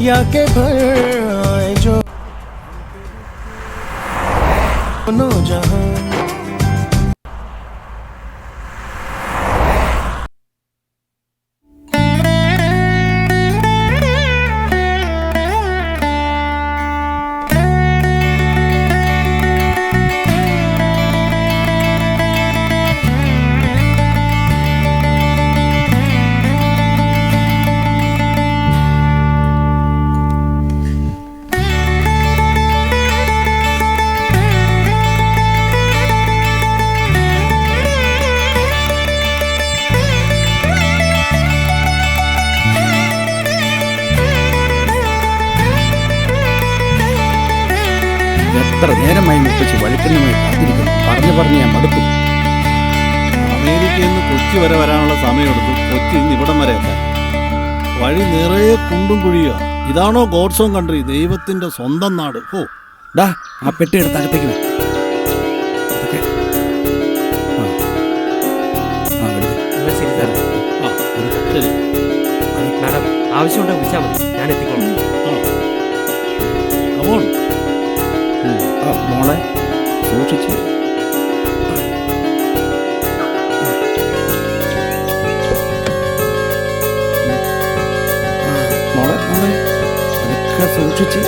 या के भर आए जो दोनों जहां। എത്ര നേരമായി മുത്തച്ഛി വഴുക്കന്നുമായി കാത്തിരിക്കുന്നു. പറഞ്ഞു ഞാൻ മടുത്തു. അമേരിക്കയിൽ നിന്ന് കൊച്ചി വരെ വരാനുള്ള സമയമെടുത്തു. കൊച്ചി നിന്ന് ഇവിടം വരെ എത്താൻ വഴി നിറയെ കുണ്ടും കുഴിയുക. ഇതാണോ ഗോഡ്സ് ഓൺ കൺട്രി, ദൈവത്തിന്റെ സ്വന്തം നാട്? ഓ ഡാ, ആ പെട്ടി എടുത്ത് അകത്തേക്ക് വേ. ശരി മാഡം, ആവശ്യമുണ്ടെങ്കിൽ വിളിച്ചാൽ മതി, ഞാൻ എത്തിക്കോളാം. കമോൺ. മോളെ സൂക്ഷിച്ച്. മോളെ മോളെ അതൊക്കെ സൂക്ഷിച്ച്.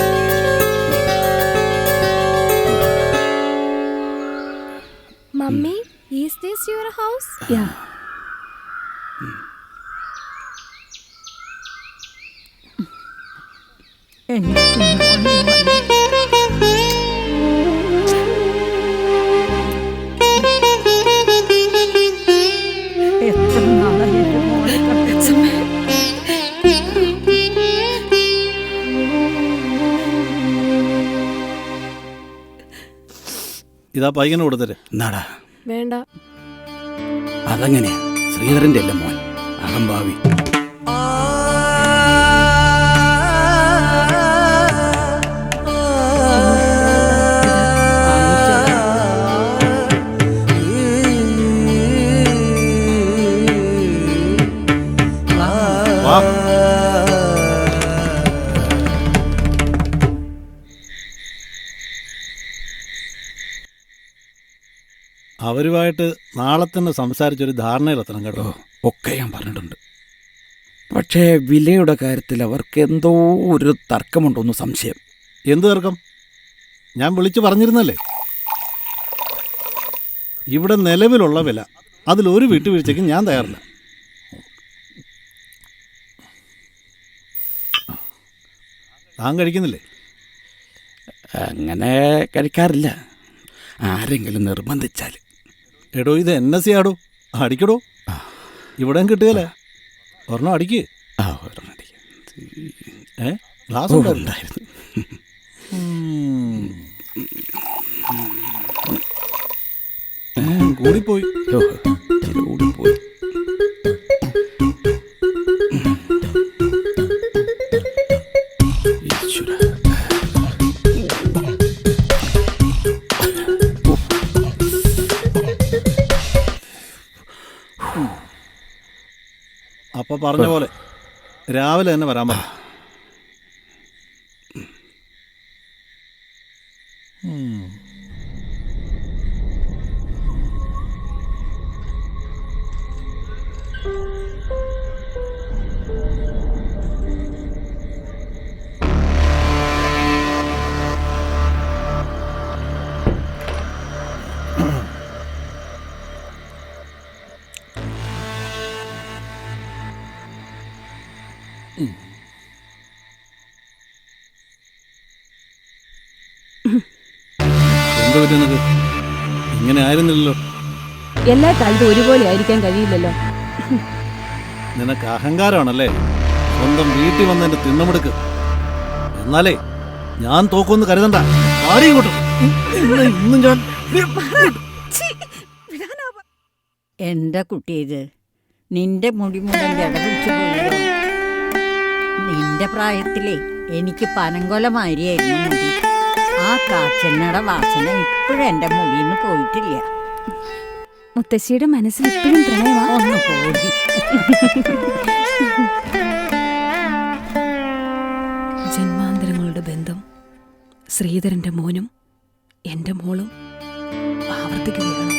Mummy, is this your house? Yeah. എത്ര നാളായി എൻ്റെ മോളെ കണ്ടിട്ട്. ഇതാ പൈകന് കൊടുത്തരെ. എന്നാടാ വേണ്ട. അതങ്ങനെ ശ്രീധരന്റെ അല്ല മോൻ, അഹംഭാവി. അവരുമായിട്ട് നാളെ തന്നെ സംസാരിച്ചൊരു ധാരണയിലെത്തണം കേട്ടോ. ഒക്കെ ഞാൻ പറഞ്ഞിട്ടുണ്ട്. പക്ഷേ വിലയുടെ കാര്യത്തിൽ അവർക്ക് എന്തോ ഒരു തർക്കമുണ്ടോന്ന് സംശയം. എന്ത് തർക്കം? ഞാൻ വിളിച്ചു പറഞ്ഞിരുന്നല്ലേ, ഇവിടെ നിലവിലുള്ള വില, അതിലൊരു വിട്ടുവീഴ്ചയ്ക്ക് ഞാൻ തയ്യാറില്ല. താൻ കഴിക്കുന്നില്ലേ? അങ്ങനെ കഴിക്കാറില്ല, ആരെങ്കിലും നിർബന്ധിച്ചാൽ. എടോ, ഇത് NSC ആടോ, അടിക്കടോ. ഇവിടെയും കിട്ടുകയല്ലേ, ഒരെണ്ണം അടിക്ക്. ഗ്ലാസ് ഉണ്ടായിരുന്നു. കൂടിപ്പോയി. കൂടിപ്പോയി. അപ്പൊ പറഞ്ഞ പോലെ രാവിലെ തന്നെ വരാൻ പറ. എന്ത് പറ്റി നിനക്ക്? ഇങ്ങനെ ആയിരുന്നില്ലല്ലോ. എല്ലാ കാലത്തും ഒരുപോലെ ആയിരിക്കാൻ കഴിയില്ലല്ലോ. നിനക്ക് അഹങ്കാരമാണല്ലേ, സ്വന്തം വീട്ടിൽ വന്നതിന്റെ തിണ്ണമെടുക്ക്. എന്നാലേ ഞാൻ തോക്കൊന്ന് കരുതണ്ട. ആരെയും കൊണ്ടു ഇന്നും ഞാൻ. എന്താ കുട്ടി ഇത്? നിന്റെ മുടി മുതൽ ജടപിടിച്ചു പോയോ? നിന്റെ പ്രായത്തിലേ എനിക്ക് പനങ്കൊല മാതിരിയായിരുന്നു മുടി. ആ കാച്ചെണ്ണയുടെ വാസന ഇപ്പോഴും എൻ്റെ മുടിന്ന് പോയിട്ടില്ല. മുത്തശ്ശിയുടെ മനസ്സിൽ ഇപ്പോഴും പ്രണയമാ. ഒന്ന് പോയി. ശ്രീധരന്റെ മോനും എന്റെ മോളും ആവർത്തിക്കുകയാണ്.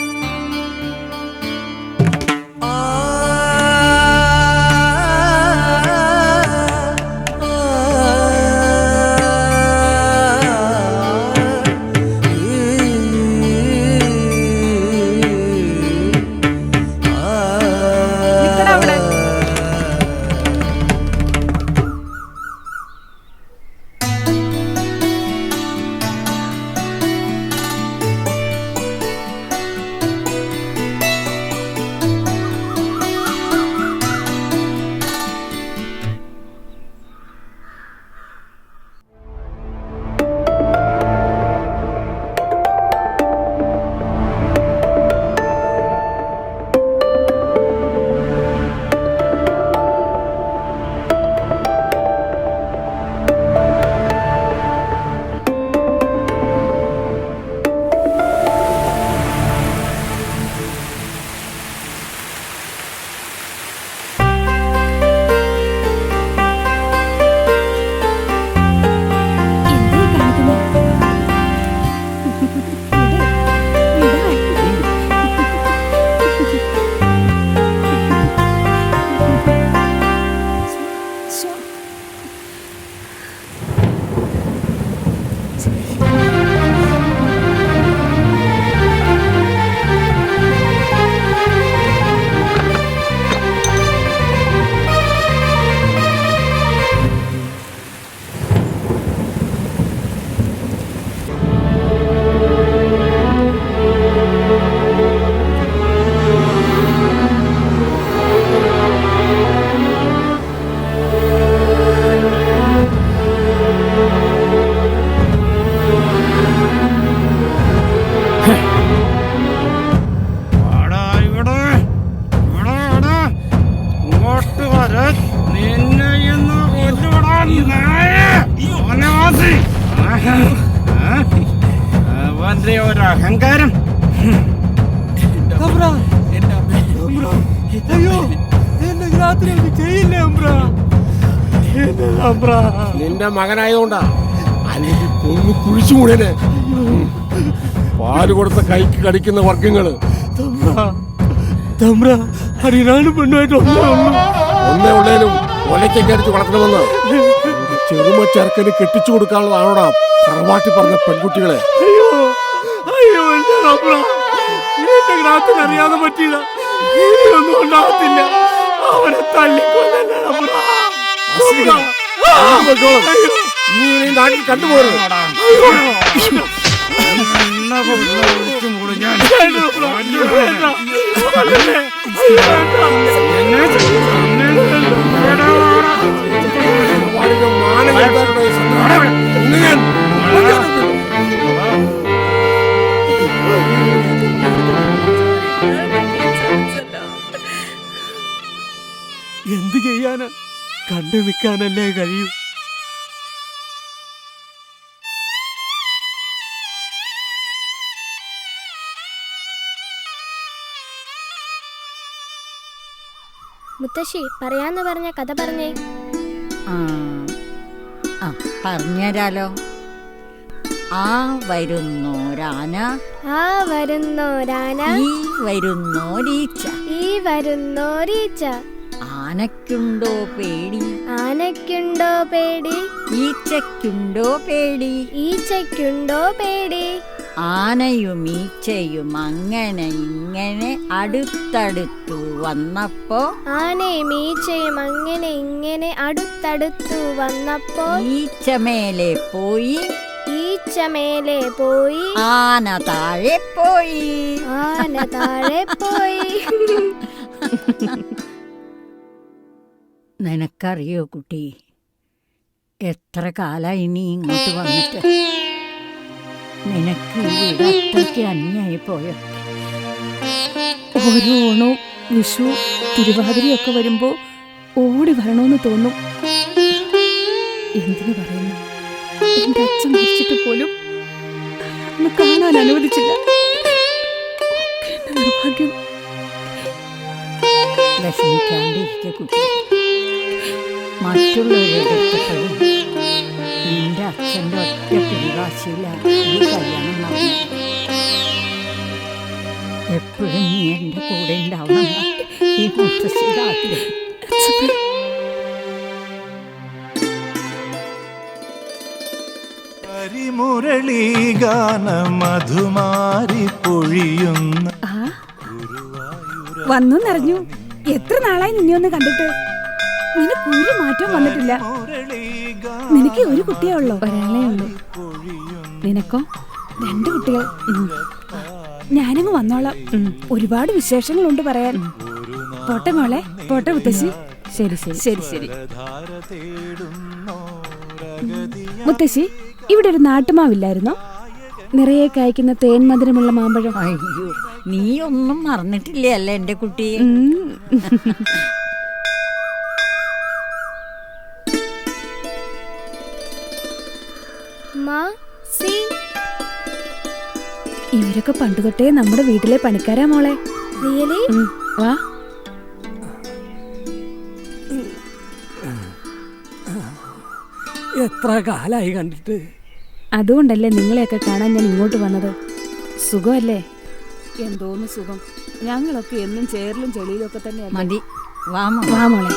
അവന്റെ ഒരു അഹങ്കാരം. നിന്റെ മകനായതുകൊണ്ടാ, അല്ലെങ്കിൽ കൊന്നു കുഴിച്ചുകൂടനെ. പാല് കൊടുത്ത കൈക്ക് കടിക്കുന്ന വർഗങ്ങള് പെണ്ണുമായിട്ട് ഒന്നേ ഉള്ളേനും ഒലയ്ക്കൊക്കെ അടിച്ച് വളർത്തണമെന്ന് ചെറുമ ചെറുക്കന് കെട്ടിച്ചു കൊടുക്കാനുള്ളതാണോടാ തറവാട്ടി പറഞ്ഞ പെൺകുട്ടികളെ. അറിയാതെ പറ്റിയില്ല, ഒന്നും ഉണ്ടാകത്തില്ല. അവരെ തല്ലിക്കൊല്ലി നാട്ടിൽ കണ്ടുപോകരുത്. എന്ത് ചെയ്യാനാ, കണ്ടു നിൽക്കാനല്ലേ കഴിയൂ. മുത്തശ്ശി പറയാന്ന് പറഞ്ഞ കഥ പറഞ്ഞേ. പറഞ്ഞുതരാലോ. ആ വരുന്നോരാന, ആ വരുന്നോരാന, ഈ വരുന്നോരീച്ച, ഈ വരുന്നോരീച്ച. ആനയ്ക്കുണ്ടോ പേടി, ആനയ്ക്കുണ്ടോ പേടി, ഈച്ചയ്ക്കുണ്ടോ പേടി, ഈച്ചയ്ക്കുണ്ടോ പേടി. ആനയും ഈച്ചയും അങ്ങനെ ഇങ്ങനെ അടുത്തടുത്തു വന്നപ്പോ, ആനയും ഈച്ചയും അങ്ങനെ ഇങ്ങനെ അടുത്തടുത്തു വന്നപ്പോ, ഈച്ച മേലെ പോയി, ഈച്ച മേലെ പോയി, ആന താഴെ പോയി, ആന താഴെ പോയി. നിനക്കറിയോ കുട്ടി, എത്ര കാലായി നീ ഇങ്ങോട്ട് വന്നിട്ട്? നിനക്ക് ഇവിടെ അത്രയ്ക്ക് അന്യായി പോയോ? ഓരോ ഓണവും വിഷു തിരുവാതിരയൊക്കെ വരുമ്പോ ഓടി വരണമെന്ന് തോന്നും. എന്തിനു പറയുന്നു, എന്റെ അച്ഛൻ മരിച്ചിട്ട് പോലും അന്ന് കാണാൻ അനുവദിച്ചില്ല. എന്റെ നിർഭാഗ്യം. വിഷമിക്കാണ്ടിരിക്കെ കുട്ടി, മറ്റുള്ളവരെ എതിർത്തപ്പോഴും നിന്റെ അച്ഛൻ മുത്തശ്ശൻ്റെ ഒറ്റ പിടിവാശിയില്ല ഈ കല്യാണം നടന്നത്. എപ്പോഴും നീ എൻ്റെ കൂടെ ഉണ്ടാവണം ഈ മുത്തശ്ശിയുടെ ആഗ്രഹം. മുരളീഗാന മധുമാരി പൊഴിയുന്ന വന്നു നിറഞ്ഞു. എത്ര നാളായി നിന്നെ ഒന്ന് കണ്ടിട്ട്. നിനക്ക് ഒരു മാറ്റവും വന്നിട്ടില്ല. നിനക്ക് ഒരു കുട്ടിയേ ഉള്ളൂ? ഒരാളേ ഉള്ളൂ. നിനക്കോ? 2 കുട്ടികൾ. ഞാനങ്ങ് വന്നോളാം. ഒരുപാട് വിശേഷങ്ങളുണ്ട് പറയാൻ. പോട്ടെ മോളെ. പോട്ടെ മുത്തശ്ശി. ശരി ശരി ശരി ശരി. മുത്തശ്ശി, ഇവിടെ ഒരു നാട്ടുമാവില്ലായിരുന്നോ? നിറയെ കായ്ക്കുന്ന തേൻ മധുരമുള്ള മാമ്പഴം. അയ്യോ, നീ ഒന്നും മറന്നിട്ടില്ലേ അല്ലേ എൻ്റെ കുട്ടിയെ? ഇവരൊക്കെ പണ്ടു തൊട്ടേ നമ്മുടെ വീട്ടിലെ പണിക്കാരാ മോളെ. റിയലി? വാ. എത്ര കാലായി കണ്ടിട്ട്. അതുകൊണ്ടല്ലേ നിങ്ങളെയൊക്കെ കാണാൻ ഞാൻ ഇങ്ങോട്ട് വന്നത്. സുഖമല്ലേ? എന്തോന്ന് സുഖം. ഞങ്ങളൊക്കെ എന്നും ചേറിലും ചെളിയിലും ഒക്കെ തന്നെ. മതി, വാ മോളെ.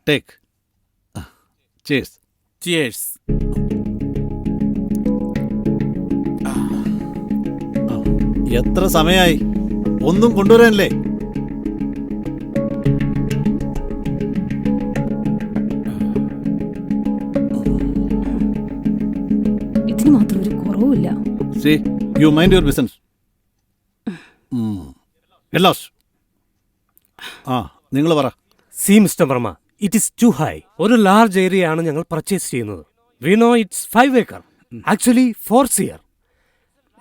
ടേക്ക്. cheers. ചിയേഴ്സ്. എത്ര സമയായി? ഒന്നും കൊണ്ടുവരാനല്ലേ? ഇതിന് മാത്രം ഒരു കുറവുമില്ല. See, you mind your business. നിങ്ങൾ പറ. See mister Varma, it is too high. ഒരു ലാർജ് ഏരിയ ആണ് ഞങ്ങൾ പർച്ചേസ് ചെയ്യുന്നത്. We know it's 5 acre. Actually 4 acre.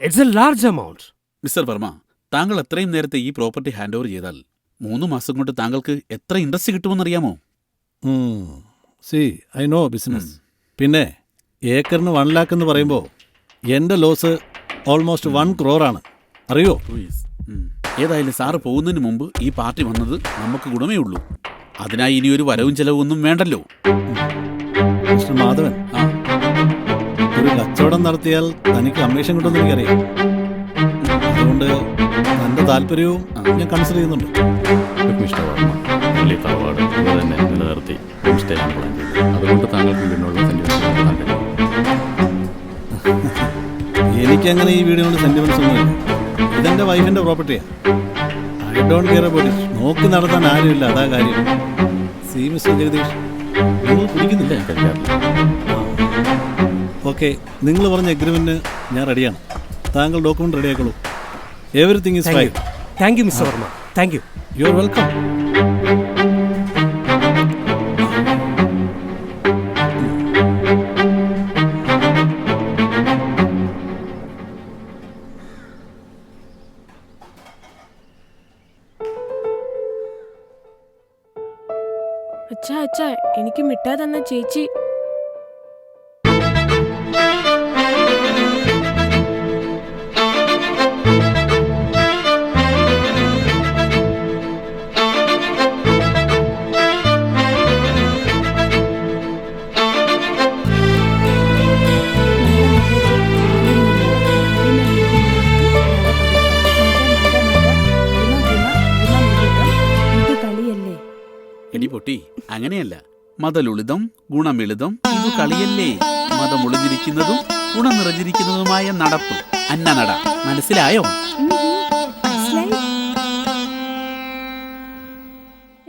It's a large amount. Mister Varma, താങ്കൾ എത്രയും നേരത്തെ ഈ പ്രോപ്പർട്ടി ഹാൻഡ് ഓവർ ചെയ്താൽ 3 മാസം കൊണ്ട് താങ്കൾക്ക് എത്ര ഇൻട്രസ്റ്റ് കിട്ടുമെന്നറിയാമോ? I know business. പിന്നെ ഏക്കറിന് 1 lakh എന്ന് പറയുമ്പോൾ എൻ്റെ ലോസ് ഓൾമോസ്റ്റ് 1 crore ആണ്. അറിയോ? ഏതായാലും സാറ് പോകുന്നതിന് മുമ്പ് ഈ പാർട്ടി വന്നത് നമുക്ക് ഗുണമേ ഉള്ളൂ. അതിനായി ഇനി ഒരു വരവും ചെലവും ഒന്നും വേണ്ടല്ലോ. മിസ്റ്റർ മാധവൻ, ഒരു കച്ചവടം നടത്തിയാൽ തനിക്ക് കമ്മീഷൻ കിട്ടുമെന്ന് എനിക്കറിയാം. അതുകൊണ്ട് എൻ്റെ താല്പര്യവും ഞാൻ കൺസിഡർ ചെയ്യുന്നുണ്ട്. മിസ്റ്റർ വർമ്മ, പള്ളി തറവാട് തന്നെ നിലനിർത്തി ഹോം സ്റ്റേ ആണ് പ്ലാൻ ചെയ്തത്. അതുകൊണ്ട് താങ്കൾക്ക് വീടിനുള്ള എനിക്കങ്ങനെ ഈ വീടിനോട് സെന്റിമെന്റ്സ് ഒന്നുമില്ല. ഇതെന്റെ വൈഫിന്റെ പ്രോപ്പർട്ടിയാണ്. I don't care about it. നോക്കി നടത്താൻ ആരുമില്ല, അതാ കാര്യം. സി മിസ്റ്റർ ജഗദീഷ്, നിങ്ങൾ കുടിക്കുന്നില്ല? ഓക്കെ, നിങ്ങൾ പറഞ്ഞ എഗ്രിമെന്റിന് ഞാൻ റെഡിയാണ്. താങ്കൾ ഡോക്യുമെന്റ് റെഡിയാക്കുള്ളൂ. Everything is fine. Thank you mister Varma. Thank you. You are welcome. അച്ഛാ, എനിക്ക് മിഠാ തന്ന ചേച്ചി. എടി പൊട്ടി, അങ്ങനെയല്ല. മതലുളിതം ഗുണമിളിതം ഇത് കളിയല്ലേ. മതമൊളിഞ്ഞിരിക്കുന്നതും ഗുണം നിറഞ്ഞിരിക്കുന്നതുമായ നടപ്പ് അന്നനട. മനസ്സിലായോ?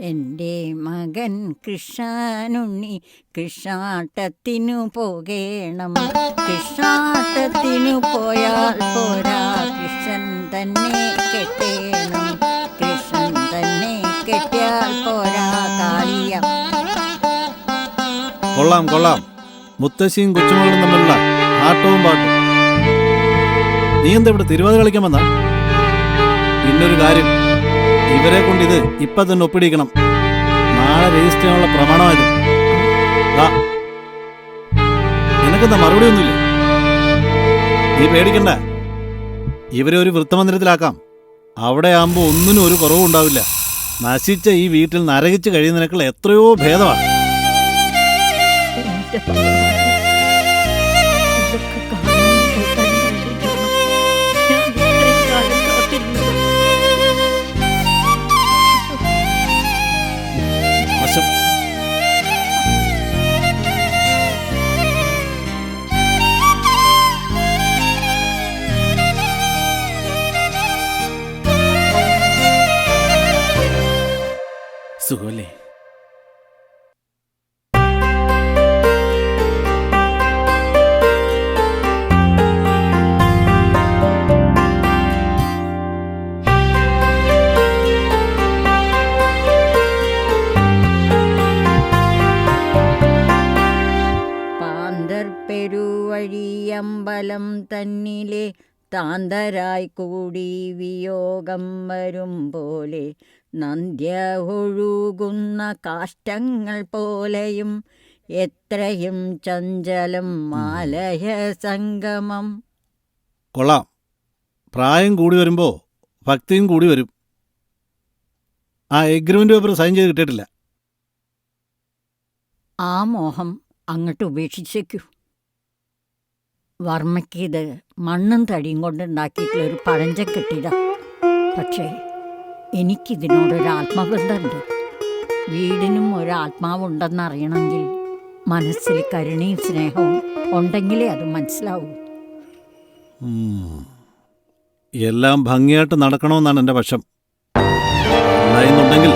എൻ്റെ മകൻ കൃഷ്ണനുണ്ണി കൃഷ്ണാട്ടത്തിനു പോകേണം. കൃഷ്ണാട്ടത്തിനു പോയാൽ പോരാ, കൃഷ്ണൻ തന്നെ കെട്ടേണം. കൃഷ്ണൻ തന്നെ കെട്ടിയാൽ പോരാ, കാളിയം. കൊള്ളാം. മുത്തശ്ശിയും കൊച്ചുമകളും തമ്മിലുള്ള ആട്ടവും പാട്ടും. നീ എന്താ ഇവിടെ തിരുവാതിര കളിക്കാൻ വന്നാ? പിന്നൊരു കാര്യം, ഇവരെ കൊണ്ട് ഇത് ഇപ്പൊ തന്നെ ഒപ്പിടിക്കണം. നാളെ രജിസ്റ്റർ ചെയ്യാനുള്ള പ്രമാണമായത്. നിനക്കെന്താ മറുപടി ഒന്നുമില്ല? നീ പേടിക്കണ്ട. ഇവരെ ഒരു വൃത്തമന്ദിരത്തിലാക്കാം. അവിടെ ആകുമ്പോൾ ഒന്നിനും ഒരു കുറവും ഉണ്ടാവില്ല. നശിച്ച ഈ വീട്ടിൽ നരകിച്ച് കഴിയുന്നതിനേക്കാൾ എത്രയോ ഭേദമാണ്. എന്റെ ഭഗവാനെ, ഇതൊക്കെ കാണാനും കേൾക്കാനും വേണ്ടിയിട്ടാണ് ഞാൻ ഇത്രയും കാലം കാത്തിരുന്നത്. മോശം. സുഖമല്ലേ? പാന്തർ പെരുവഴിയമ്പലം തന്നിലെ താന്തരായി കൂടി വിയോഗം വരും പോലെ നന്ദ്യ ഒഴുകുന്ന കാഷ്ടങ്ങൾ പോലെയും എത്രയും ചഞ്ചലം മാലയ സംഗമം. കൊള്ളാം. പ്രായം കൂടി വരുമ്പോൾ ഭക്തിയും കൂടി വരും. ആ എഗ്രിമെന്റ് പേപ്പർ സൈൻ ചെയ്ത് കിട്ടിയിട്ടില്ല. ആ മോഹം അങ്ങോട്ട് ഉപേക്ഷിച്ചേക്കൂ. വർമ്മയ്ക്ക് ഇത് മണ്ണും തടിയും കൊണ്ടുണ്ടാക്കിയിട്ടുള്ളൊരു പഴഞ്ചൻ കെട്ടിട. പക്ഷേ എനിക്കിതിനോടൊരു ആത്മബന്ധമുണ്ട്. വീടിനും ഒരാത്മാവുണ്ടെന്നറിയണമെങ്കിൽ മനസ്സിൽ കരുണയും സ്നേഹവും ഉണ്ടെങ്കിലേ അത് മനസ്സിലാവൂ. എല്ലാം ഭംഗിയായിട്ട് നടക്കണമെന്നാണ് എൻ്റെ പക്ഷം. ഉണ്ടായെന്നുണ്ടെങ്കിൽ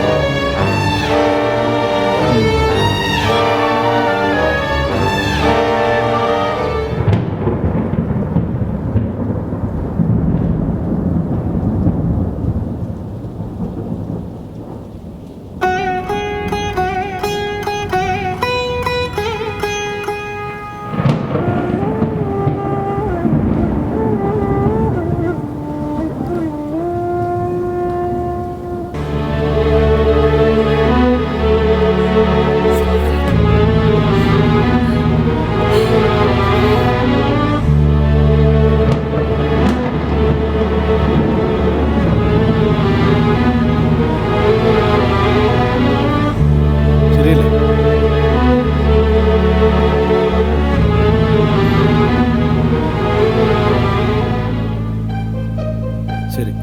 ശരി.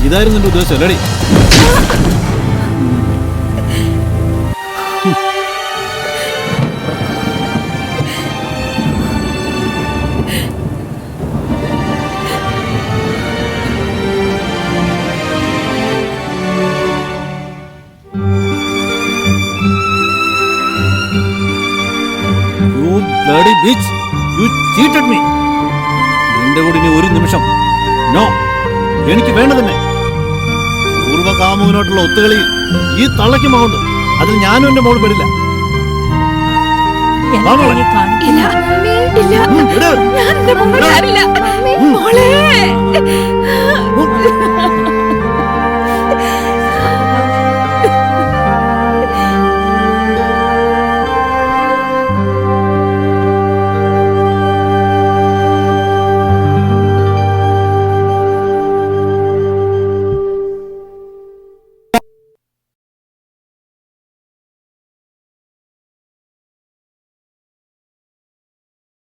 ഇതായിരുന്നു എൻ്റെ ഉദ്ദേശം അല്ലേടി? bloody bitch! You cheated me! നിന്റെ കൂടി ഇനി ഒരു നിമിഷം നോ, എനിക്ക് വേണ്ട തന്നെ. പൂർവ്വകാമുവിനോട്ടുള്ള ഒത്തുകളിയിൽ ഈ തള്ളയ്ക്ക് മകളുണ്ട്. അതിൽ ഞാനും എന്റെ മോൾ പെടില്ല. ഇല്ല, ഇല്ല, ഞാൻ എന്റെ മോളെ തരില്ല. മോളെ